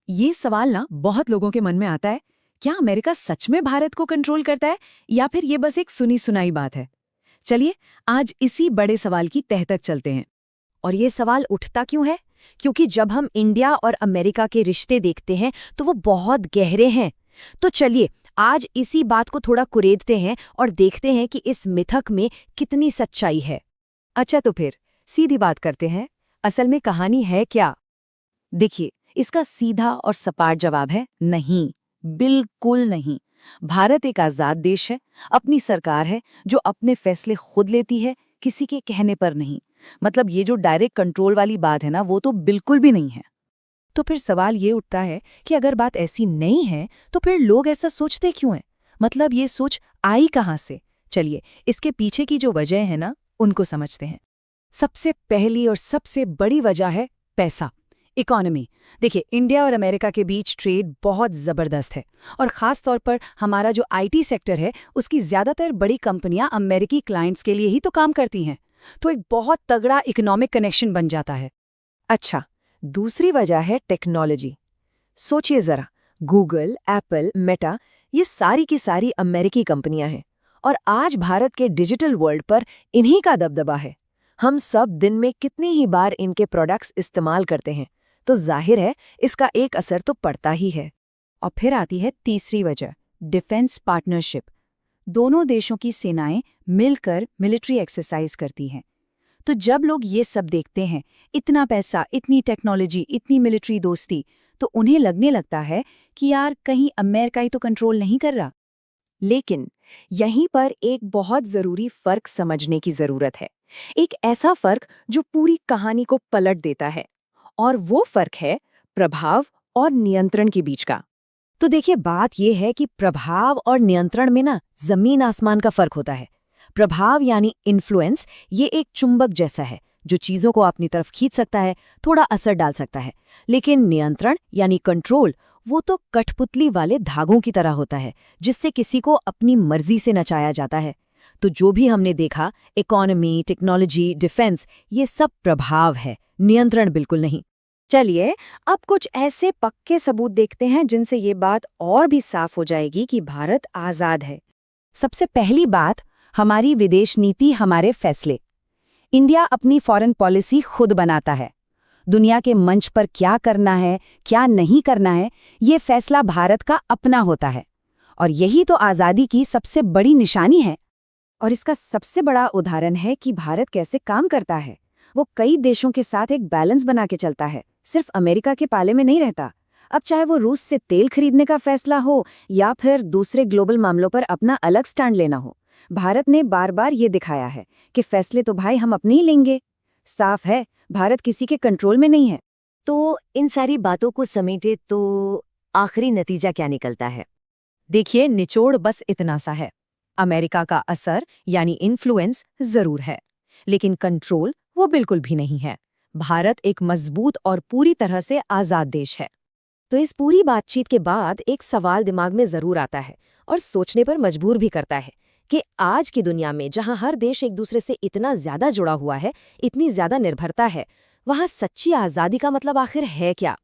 ये सवाल ना बहुत लोगों के मन में आता है। क्या अमेरिका सच में भारत को कंट्रोल करता है या फिर ये बस एक सुनी सुनाई बात है? चलिए आज इसी बड़े सवाल की तह तक चलते हैं। और ये सवाल उठता क्यों है? क्योंकि जब हम इंडिया और अमेरिका के रिश्ते देखते हैं तो वो बहुत गहरे हैं। तो चलिए आज इसी बात को थोड़ा कुरेदते हैं और देखते हैं कि इस मिथक में कितनी सच्चाई है। अच्छा तो फिर सीधी बात करते हैं, असल में कहानी है क्या? देखिए, इसका सीधा और सपाट जवाब है नहीं, बिल्कुल नहीं। भारत एक आजाद देश है, अपनी सरकार है जो अपने फैसले खुद लेती है, किसी के कहने पर नहीं। मतलब ये जो डायरेक्ट कंट्रोल वाली बात है ना, वो तो बिल्कुल भी नहीं है। तो फिर सवाल ये उठता है कि अगर बात ऐसी नहीं है तो फिर लोग ऐसा सोचते क्यों हैं? मतलब ये सोच आई कहाँ से? चलिए इसके पीछे की जो वजह है ना, उनको समझते हैं। सबसे पहली और सबसे बड़ी वजह है पैसा, इकोनॉमी। देखिए, इंडिया और अमेरिका के बीच ट्रेड बहुत ज़बरदस्त है और ख़ास तौर पर हमारा जो आईटी सेक्टर है, उसकी ज़्यादातर बड़ी कंपनियां अमेरिकी क्लाइंट्स के लिए ही तो काम करती हैं। तो एक बहुत तगड़ा इकोनॉमिक कनेक्शन बन जाता है। अच्छा, दूसरी वजह है टेक्नोलॉजी। सोचिए ज़रा, गूगल, एप्पल, मेटा, ये सारी की सारी अमेरिकी कंपनियां हैं और आज भारत के डिजिटल वर्ल्ड पर इन्हीं का दबदबा है। हम सब दिन में कितनी ही बार इनके प्रोडक्ट्स इस्तेमाल करते हैं, तो जाहिर है इसका एक असर तो पड़ता ही है। और फिर आती है तीसरी वजह, डिफेंस पार्टनरशिप। दोनों देशों की सेनाएं मिलकर मिलिट्री एक्सरसाइज करती हैं। तो जब लोग ये सब देखते हैं, इतना पैसा, इतनी टेक्नोलॉजी, इतनी मिलिट्री दोस्ती, तो उन्हें लगने लगता है कि यार कहीं अमेरिका ही तो कंट्रोल नहीं कर रहा। लेकिन यहीं पर एक बहुत ज़रूरी फ़र्क समझने की ज़रूरत है। एक ऐसा फ़र्क जो पूरी कहानी को पलट देता है। और वो फ़र्क है प्रभाव और नियंत्रण के बीच का। तो देखिए, बात यह है कि प्रभाव और नियंत्रण में ना ज़मीन आसमान का फ़र्क होता है। प्रभाव यानी इन्फ्लुएंस, ये एक चुंबक जैसा है जो चीज़ों को अपनी तरफ खींच सकता है, थोड़ा असर डाल सकता है। लेकिन नियंत्रण यानी कंट्रोल, वो तो कठपुतली वाले धागों की तरह होता है, जिससे किसी को अपनी मर्जी से नचाया जाता है। तो जो भी हमने देखा, इकोनॉमी, टेक्नोलॉजी, डिफेंस, ये सब प्रभाव है, नियंत्रण बिल्कुल नहीं। चलिए अब कुछ ऐसे पक्के सबूत देखते हैं जिनसे ये बात और भी साफ हो जाएगी कि भारत आज़ाद है। सबसे पहली बात, हमारी विदेश नीति, हमारे फैसले। इंडिया अपनी फॉरेन पॉलिसी खुद बनाता है। दुनिया के मंच पर क्या करना है, क्या नहीं करना है, ये फैसला भारत का अपना होता है। और यही तो आज़ादी की सबसे बड़ी निशानी है। और इसका सबसे बड़ा उदाहरण है कि भारत कैसे काम करता है। वो कई देशों के साथ एक बैलेंस बना के चलता है, सिर्फ अमेरिका के पाले में नहीं रहता। अब चाहे वो रूस से तेल खरीदने का फैसला हो या फिर दूसरे ग्लोबल मामलों पर अपना अलग स्टैंड लेना हो, भारत ने बार बार ये दिखाया है कि फैसले तो भाई हम अपने ही लेंगे। साफ है, भारत किसी के कंट्रोल में नहीं है। तो इन सारी बातों को समेटे तो आखिरी नतीजा क्या निकलता है? देखिए, निचोड़ बस इतना सा है। अमेरिका का असर यानी इन्फ्लुएंस जरूर है, लेकिन कंट्रोल वो बिल्कुल भी नहीं है। भारत एक मजबूत और पूरी तरह से आज़ाद देश है। तो इस पूरी बातचीत के बाद एक सवाल दिमाग में जरूर आता है और सोचने पर मजबूर भी करता है कि आज की दुनिया में जहां हर देश एक दूसरे से इतना ज्यादा जुड़ा हुआ है, इतनी ज्यादा निर्भरता है, वहां सच्ची आज़ादी का मतलब आखिर है क्या?